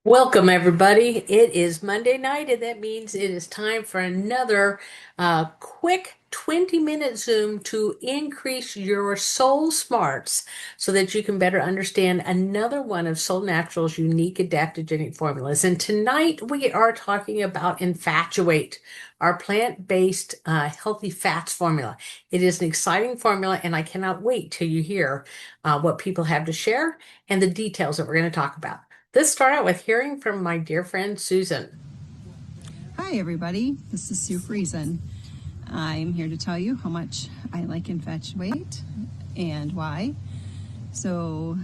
Welcome, everybody. It is Monday night, and that means it is time for another quick 20-minute Zoom to increase your soul smarts so that you can better understand another one of Soul Natural's unique adaptogenic formulas. And tonight we are talking about EnFatuate, our plant-based healthy fats formula. It is an exciting formula, and I cannot wait till you hear what people have to share and the details that we're going to talk about. Let's start out with hearing from my dear friend Susan. Hi, everybody. This is Sue Friesen. I'm here to tell you how much I like EnFatuate and why. So,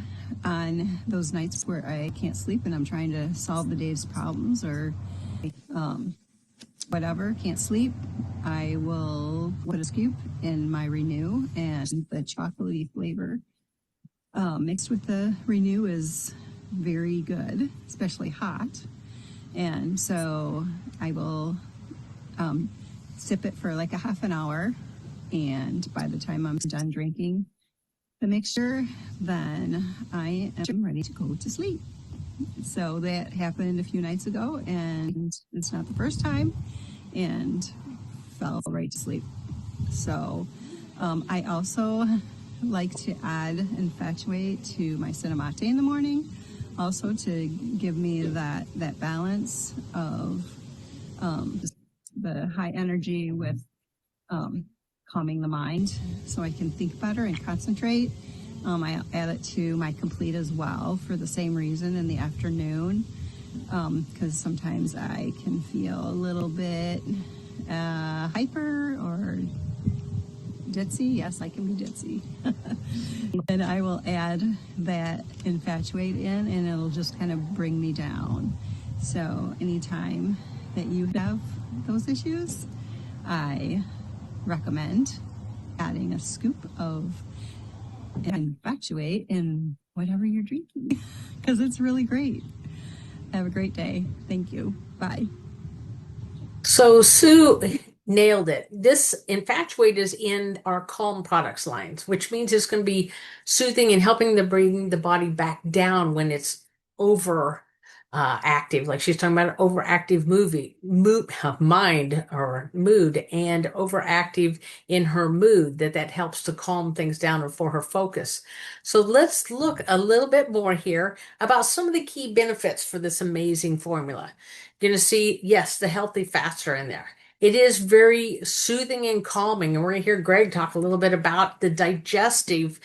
on those nights where I can't sleep and I'm trying to solve the day's problems or whatever, can't sleep, I will put a scoop in my Renew, and the chocolatey flavor mixed with the Renew is very good, especially hot. And so I will sip it for like a half an hour. And by the time I'm done drinking the mixture, then I am ready to go to sleep. So that happened a few nights ago, and it's not the first time, and fell right to sleep. So I also like to add EnFatuate to my cinnamate in the morning, also to give me that balance of the high energy with calming the mind so I can think better and concentrate. I add it to my Complete as well for the same reason in the afternoon, because sometimes I can feel a little bit hyper or ditzy. Yes, I can be ditzy. And I will add that EnFatuate in, and it'll just kind of bring me down. So anytime that you have those issues, I recommend adding a scoop of EnFatuate in whatever you're drinking, because it's really great. Have a great day. Thank you. Bye. So Sue nailed it. This EnFatuate is in our Calm products lines, which means it's going to be soothing and helping to bring the body back down when it's over active. Like she's talking about an overactive mind or mood, and overactive in her mood, that helps to calm things down and for her focus. So let's look a little bit more here about some of the key benefits for this amazing formula. You're going to see, yes, the healthy fats are in there. It is very soothing and calming. And we're going to hear Greg talk a little bit about the digestive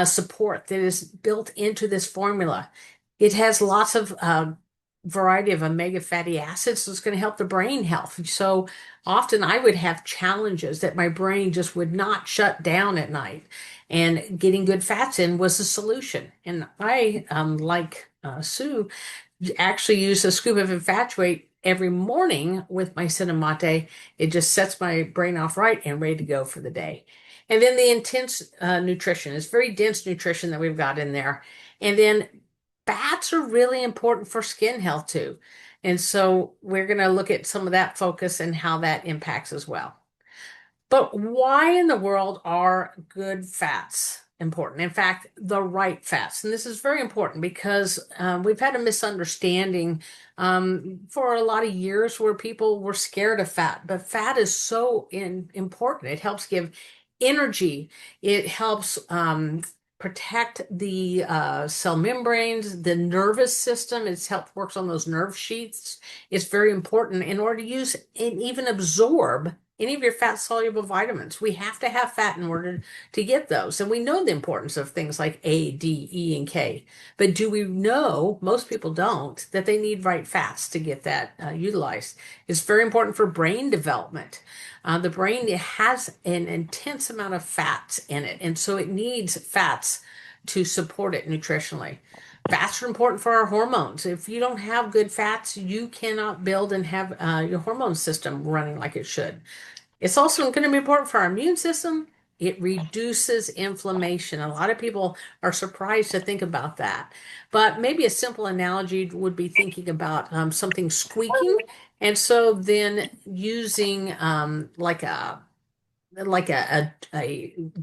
support that is built into this formula. It has lots of variety of omega fatty acids that's going to help the brain health. So often I would have challenges that my brain just would not shut down at night. And getting good fats in was the solution. And I, like Sue, actually use a scoop of EnFatuate every morning with my cinnamate. It just sets my brain off right and ready to go for the day. And then the intense nutrition is very dense nutrition that we've got in there. And then fats are really important for skin health too. And so we're going to look at some of that focus and how that impacts as well. But why in the world are good fats important? In fact, the right fats. And this is very important because we've had a misunderstanding for a lot of years where people were scared of fat. But fat is so important. It helps give energy. It helps protect the cell membranes, the nervous system. Works on those nerve sheaths. It's very important in order to use and even absorb any of your fat soluble vitamins. We have to have fat in order to get those. And we know the importance of things like A, D, E, and K. But do we know, most people don't, that they need right fats to get that utilized? It's very important for brain development. The brain has an intense amount of fats in it, and so it needs fats to support it nutritionally. Fats are important for our hormones. If you don't have good fats, you cannot build and have your hormone system running like it should. It's also going to be important for our immune system. It reduces inflammation. A lot of people are surprised to think about that. But maybe a simple analogy would be thinking about something squeaking. And so then using like like a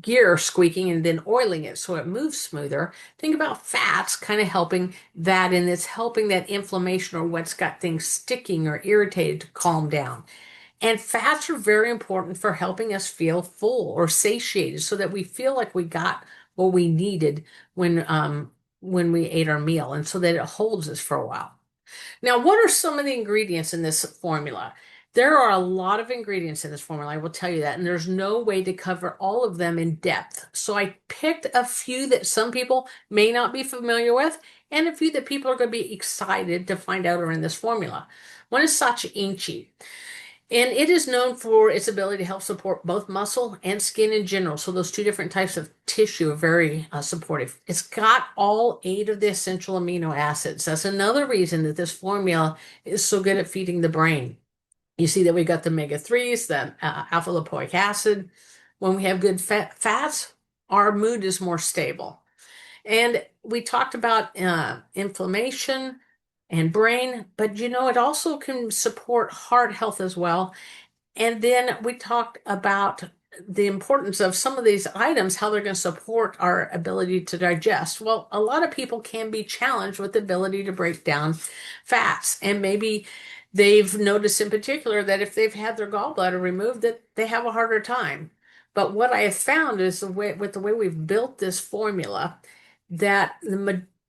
gear squeaking and then oiling it so it moves smoother. Think about fats kind of helping that, and it's helping that inflammation or what's got things sticking or irritated to calm down. And fats are very important for helping us feel full or satiated so that we feel like we got what we needed when we ate our meal, and so that it holds us for a while. Now, what are some of the ingredients in this formula? There are a lot of ingredients in this formula, I will tell you that, and there's no way to cover all of them in depth. So I picked a few that some people may not be familiar with, and a few that people are going to be excited to find out are in this formula. One is sacha inchi. And it is known for its ability to help support both muscle and skin in general. So those two different types of tissue are very supportive. It's got all 8 of the essential amino acids. That's another reason that this formula is so good at feeding the brain. You see that we got the omega-3s, the alpha lipoic acid. When we have good fats, our mood is more stable. And we talked about inflammation and brain, but it also can support heart health as well. And then we talked about the importance of some of these items, how they're going to support our ability to digest. Well, a lot of people can be challenged with the ability to break down fats, and maybe they've noticed in particular that if they've had their gallbladder removed, that they have a harder time. But what I have found is with the way we've built this formula, that the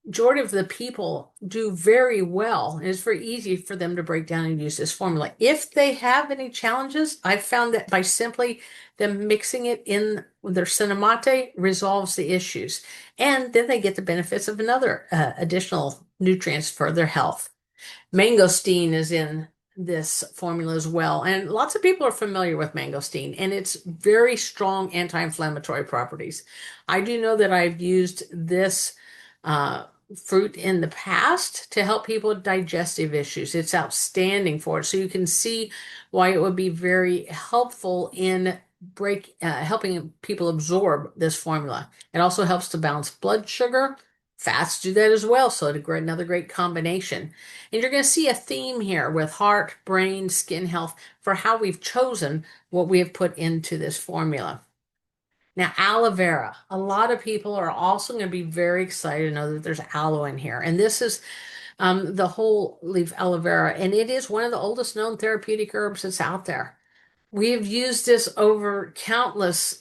majority of the people do very well, and it's very easy for them to break down and use this formula. If they have any challenges, I've found that by simply them mixing it in with their cinnamate resolves the issues. And then they get the benefits of another additional nutrients for their health. Mangosteen is in this formula as well. And lots of people are familiar with mangosteen, and it's very strong anti-inflammatory properties. I do know that I've used this uh, fruit in the past to help people with digestive issues. It's outstanding for it. So you can see why it would be very helpful in helping people absorb this formula. It also helps to balance blood sugar. Fats do that as well, so another great combination. And you're going to see a theme here with heart, brain, skin health for how we've chosen what we have put into this formula. Now, aloe vera. A lot of people are also going to be very excited to know that there's aloe in here. And this is the whole leaf aloe vera, and it is one of the oldest known therapeutic herbs that's out there. We have used this over countless,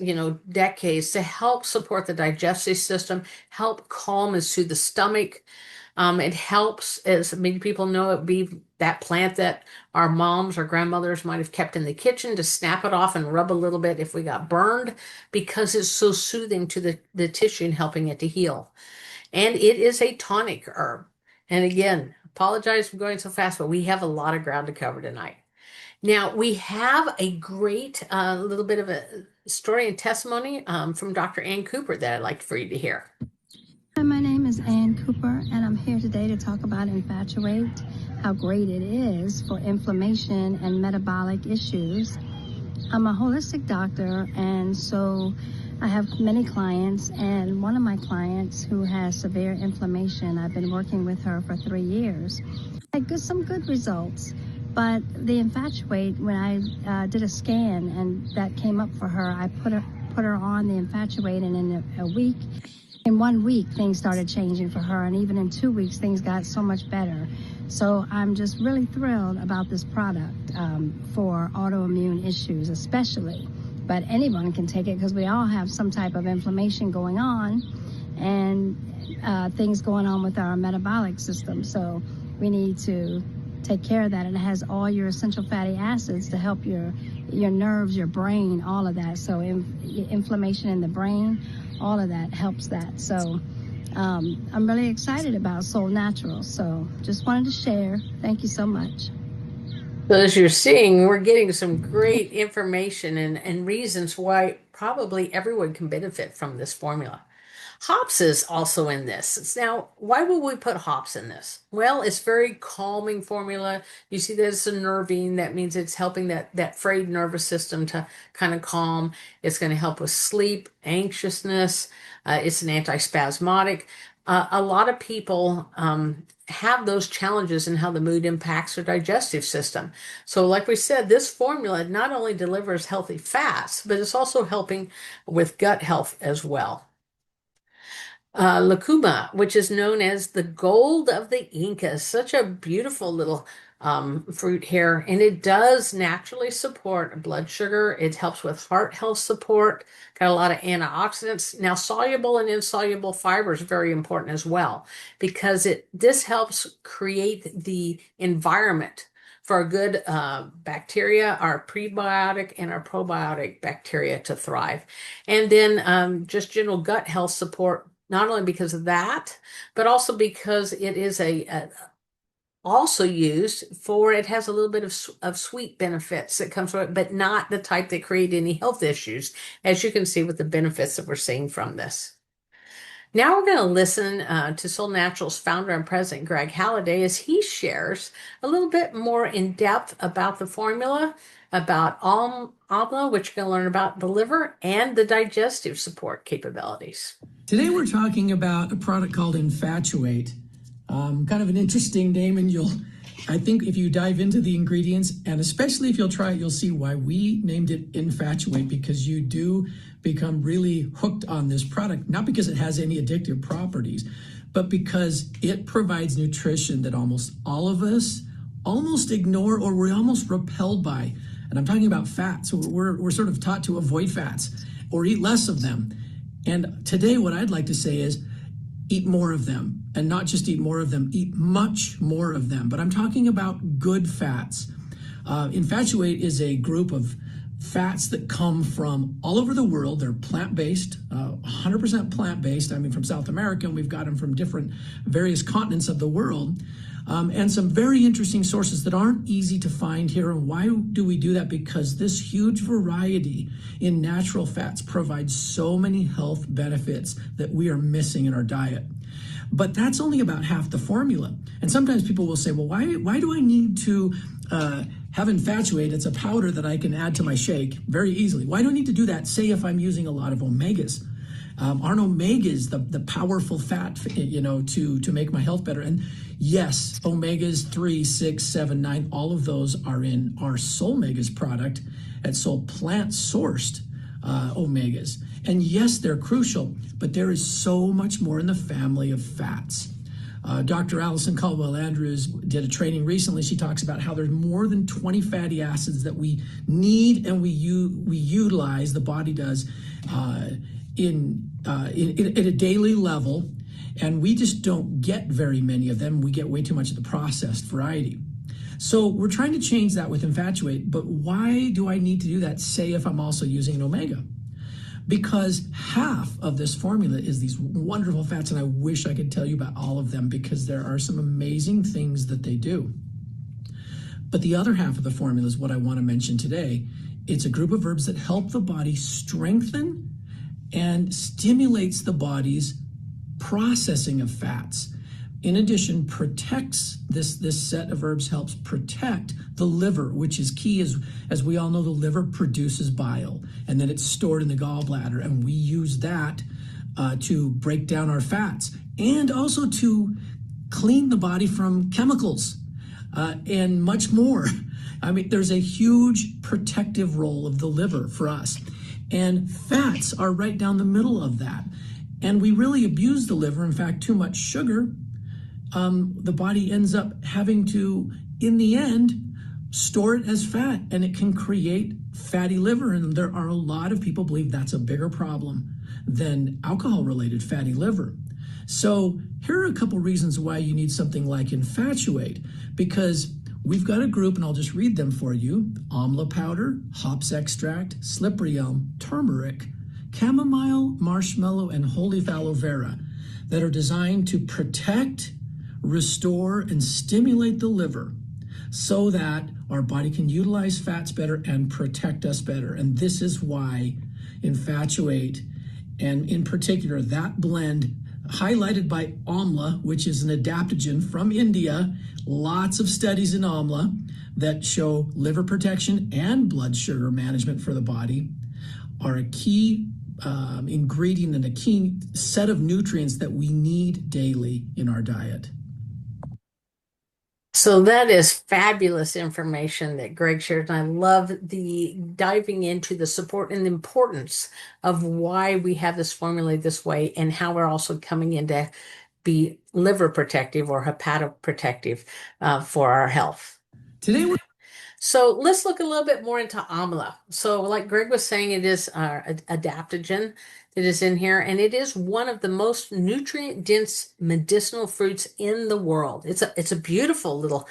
decades to help support the digestive system, help calm and soothe the stomach. It helps, as many people know, it be that plant that our moms or grandmothers might have kept in the kitchen to snap it off and rub a little bit if we got burned, because it's so soothing to the tissue and helping it to heal. And it is a tonic herb. And again, apologize for going so fast, but we have a lot of ground to cover tonight. Now, we have a great little bit of a story and testimony from Dr. Ann Cooper that I'd like for you to hear. Hi, my name is Ann Cooper, and I'm here today to talk about EnFatuate, how great it is for inflammation and metabolic issues. I'm a holistic doctor, and so I have many clients, and one of my clients who has severe inflammation, I've been working with her for 3 years. I got some good results. But the EnFatuate, when I did a scan and that came up for her, I put her on the EnFatuate, and in 1 week, things started changing for her, and even in 2 weeks, things got so much better. So I'm just really thrilled about this product for autoimmune issues, especially. But anyone can take it because we all have some type of inflammation going on, and things going on with our metabolic system. So we need to take care of that. And it has all your essential fatty acids to help your nerves, your brain, all of that. So inflammation in the brain, all of that helps that. So I'm really excited about Solle Naturals. So just wanted to share. Thank you so much. So as you're seeing, we're getting some great information and reasons why probably everyone can benefit from this formula. Hops is also in this. Now, why would we put hops in this? Well, it's very calming formula. You see that it's a nervine. That means it's helping that frayed nervous system to kind of calm. It's going to help with sleep, anxiousness. It's an antispasmodic. A lot of people have those challenges in how the mood impacts their digestive system. So, like we said, this formula not only delivers healthy fats, but it's also helping with gut health as well. Lucuma, which is known as the gold of the Incas, such a beautiful little fruit here, and it does naturally support blood sugar. It helps with heart health support, got a lot of antioxidants. Now, soluble and insoluble fiber is very important as well because this helps create the environment for a good bacteria, our prebiotic and our probiotic bacteria to thrive. And then just general gut health support, not only because of that, but also because it is also used for, it has a little bit of sweet benefits that comes from it, but not the type that create any health issues, as you can see with the benefits that we're seeing from this. Now we're going to listen to Solle Naturals founder and president Greg Halliday as he shares a little bit more in depth about the formula, about amla, which you're going to learn about the liver and the digestive support capabilities. Today we're talking about a product called EnFatuate. Kind of an interesting name, and I think if you dive into the ingredients, and especially if you'll try it, you'll see why we named it EnFatuate, because you do become really hooked on this product, not because it has any addictive properties, but because it provides nutrition that almost all of us almost ignore or we're almost repelled by. And I'm talking about fats. So we're sort of taught to avoid fats or eat less of them. And today what I'd like to say is eat more of them, and not just eat more of them, eat much more of them. But I'm talking about good fats. EnFatuate is a group of fats that come from all over the world. They're plant-based, 100% plant-based. I mean, from South America, and we've got them from various continents of the world. And some very interesting sources that aren't easy to find here. And why do we do that? Because this huge variety in natural fats provides so many health benefits that we are missing in our diet. But that's only about half the formula. And sometimes people will say, well, why do I need to have EnFatuate? It's a powder that I can add to my shake very easily. Why do I need to do that, say, if I'm using a lot of omegas? Aren't omegas the powerful fat, to make my health better? And yes, omegas 3, 6, 7, 9, all of those are in our Solle Megas product at Solle plant-sourced omegas. And yes, they're crucial, but there is so much more in the family of fats. Dr. Allison Caldwell-Andrews did a training recently. She talks about how there's more than 20 fatty acids that we need and we utilize, the body does, at a daily level, and we just don't get very many of them. We get way too much of the processed variety. So we're trying to change that with EnFatuate, but why do I need to do that, say, if I'm also using an omega? Because half of this formula is these wonderful fats, and I wish I could tell you about all of them because there are some amazing things that they do. But the other half of the formula is what I want to mention today. It's a group of herbs that help the body strengthen and stimulates the body's processing of fats. In addition, protects this set of herbs helps protect the liver, which is key. As we all know, the liver produces bile, and then it's stored in the gallbladder, and we use that to break down our fats and also to clean the body from chemicals and much more. I mean, there's a huge protective role of the liver for us, and fats are right down the middle of that. And we really abuse the liver. In fact, too much sugar, the body ends up having to, in the end, store it as fat, and it can create fatty liver. And there are a lot of people believe that's a bigger problem than alcohol-related fatty liver. So here are a couple reasons why you need something like EnFatuate, because we've got a group, and I'll just read them for you: amla powder, hops extract, slippery elm, turmeric, chamomile, marshmallow, and whole leaf aloe vera, that are designed to protect, restore, and stimulate the liver so that our body can utilize fats better and protect us better. And this is why EnFatuate, and in particular that blend highlighted by amla, which is an adaptogen from India, lots of studies in amla that show liver protection and blood sugar management for the body, are a key ingredient and a key set of nutrients that we need daily in our diet. So that is fabulous information that Greg shared. And I love the diving into the support and the importance of why we have this formulated this way and how we're also coming in to be liver protective or hepatoprotective for our health. Today we're So let's look a little bit more into amla. So like Greg was saying, it is adaptogen that is in here, and it is one of the most nutrient-dense medicinal fruits in the world. It's a beautiful little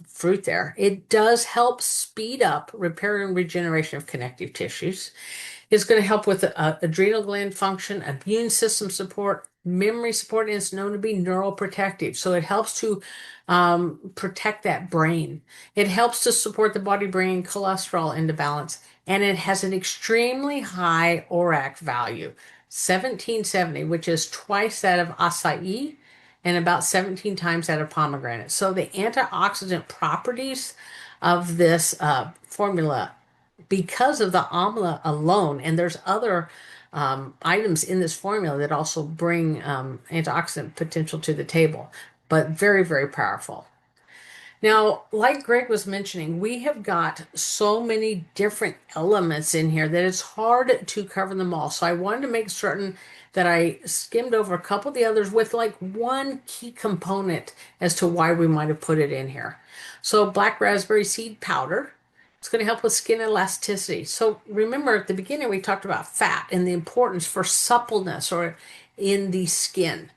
fruit there. It does help speed up repair and regeneration of connective tissues. It's going to help with adrenal gland function, immune system support, memory support, and it's known to be neuroprotective. So it helps to protect that brain. It helps to support the body-brain cholesterol into balance, and it has an extremely high ORAC value, 1770, which is twice that of acai and about 17 times that of pomegranate. So the antioxidant properties of this formula, because of the amla alone, and there's other items in this formula that also bring antioxidant potential to the table, but very, very powerful. Now, like Greg was mentioning, we have got so many different elements in here that it's hard to cover them all. So I wanted to make certain that I skimmed over a couple of the others with like one key component as to why we might have put it in here. So black raspberry seed powder. It's going to help with skin elasticity. So remember at the beginning we talked about fat and the importance for suppleness or in the skin.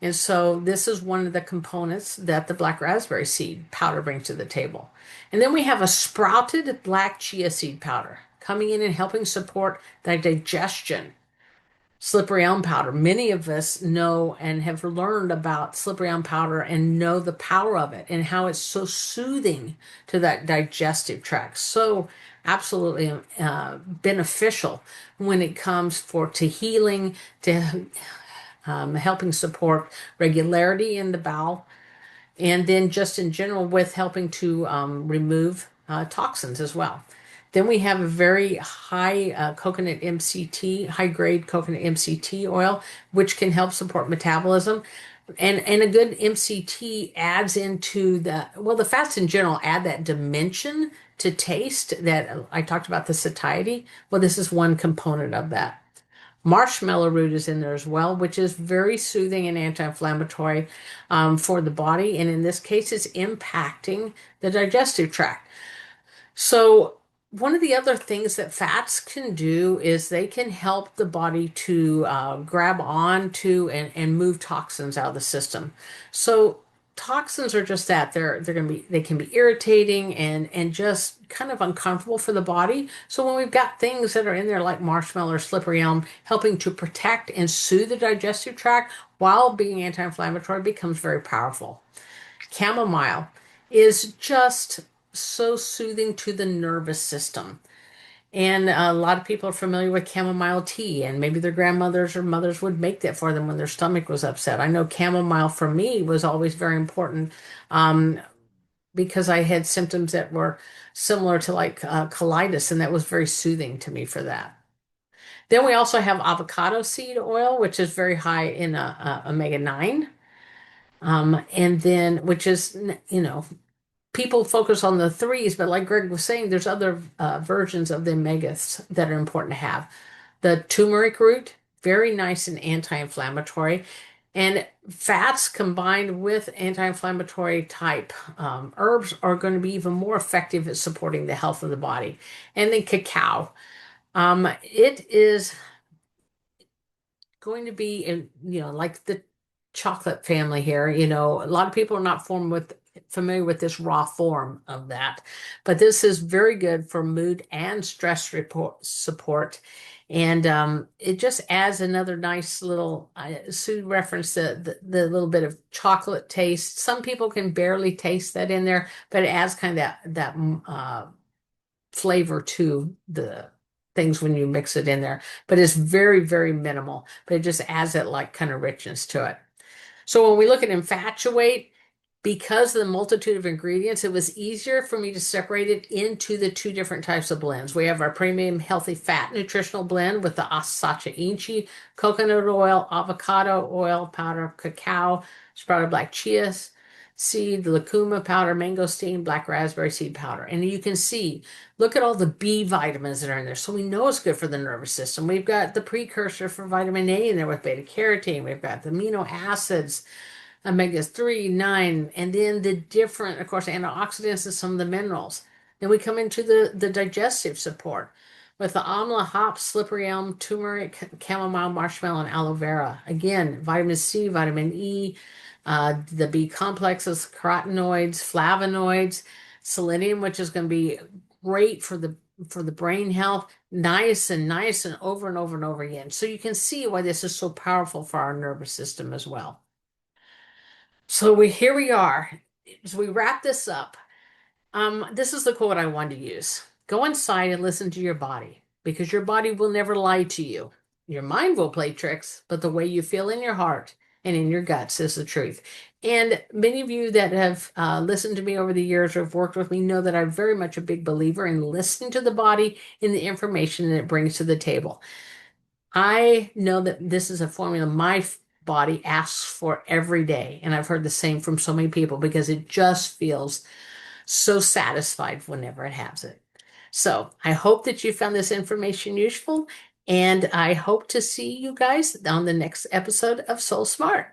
And so this is one of the components that the black raspberry seed powder brings to the table. And then we have a sprouted black chia seed powder coming in and helping support the digestion. Slippery elm powder. Many of us know and have learned about slippery elm powder and know the power of it and how it's so soothing to that digestive tract. So absolutely beneficial when it comes to healing, to helping support regularity in the bowel, and then just in general with helping to remove toxins as well. Then we have a very high coconut MCT, high grade coconut MCT oil, which can help support metabolism. And a good MCT adds into the fats in general add that dimension to taste that I talked about, the satiety. Well, this is one component of that. Marshmallow root is in there as well, which is very soothing and anti-inflammatory for the body. And in this case, it's impacting the digestive tract. So one of the other things that fats can do is they can help the body to grab onto and move toxins out of the system. So toxins are just that. They can be irritating and just kind of uncomfortable for the body. So when we've got things that are in there like marshmallow or slippery elm helping to protect and soothe the digestive tract while being anti-inflammatory becomes very powerful. Chamomile is just so soothing to the nervous system. And a lot of people are familiar with chamomile tea, and maybe their grandmothers or mothers would make that for them when their stomach was upset. I know chamomile for me was always very important because I had symptoms that were similar to like colitis, and that was very soothing to me for that. Then we also have avocado seed oil, which is very high in omega-9. And then, which is, people focus on the threes, but like Greg was saying, there's other versions of the omegas that are important to have. The turmeric root, very nice and anti-inflammatory. And fats combined with anti-inflammatory type herbs are going to be even more effective at supporting the health of the body. And then cacao. It is going to be in, like the chocolate family here. A lot of people are not familiar with this raw form of that, but this is very good for mood and stress support. And it just adds another nice little, Sue referenced the little bit of chocolate taste. Some people can barely taste that in there, but it adds kind of that flavor to the things when you mix it in there, but it's very, very minimal, but it just adds that like kind of richness to it. So when we look at EnFatuate, because of the multitude of ingredients, it was easier for me to separate it into the two different types of blends. We have our premium healthy fat nutritional blend with the Asacha Inchi, coconut oil, avocado oil powder, cacao, sprouted black chia seed, lucuma powder, mangosteen, black raspberry seed powder. And you can see, look at all the B vitamins that are in there. So we know it's good for the nervous system. We've got the precursor for vitamin A in there with beta carotene. We've got the amino acids, omega-3, 9, and then the different, of course, antioxidants and some of the minerals. Then we come into the digestive support with the amla, hops, slippery elm, turmeric, chamomile, marshmallow, and aloe vera. Again, vitamin C, vitamin E, the B complexes, carotenoids, flavonoids, selenium, which is going to be great for the brain health, niacin over and over and over again. So you can see why this is so powerful for our nervous system as well. So here we are. As we wrap this up, this is the quote I wanted to use. Go inside and listen to your body, because your body will never lie to you. Your mind will play tricks, but the way you feel in your heart and in your guts is the truth. And many of you that have listened to me over the years or have worked with me know that I'm very much a big believer in listening to the body and the information that it brings to the table. I know that this is a formula my body asks for every day. And I've heard the same from so many people because it just feels so satisfied whenever it has it. So I hope that you found this information useful, and I hope to see you guys on the next episode of Soul Smart.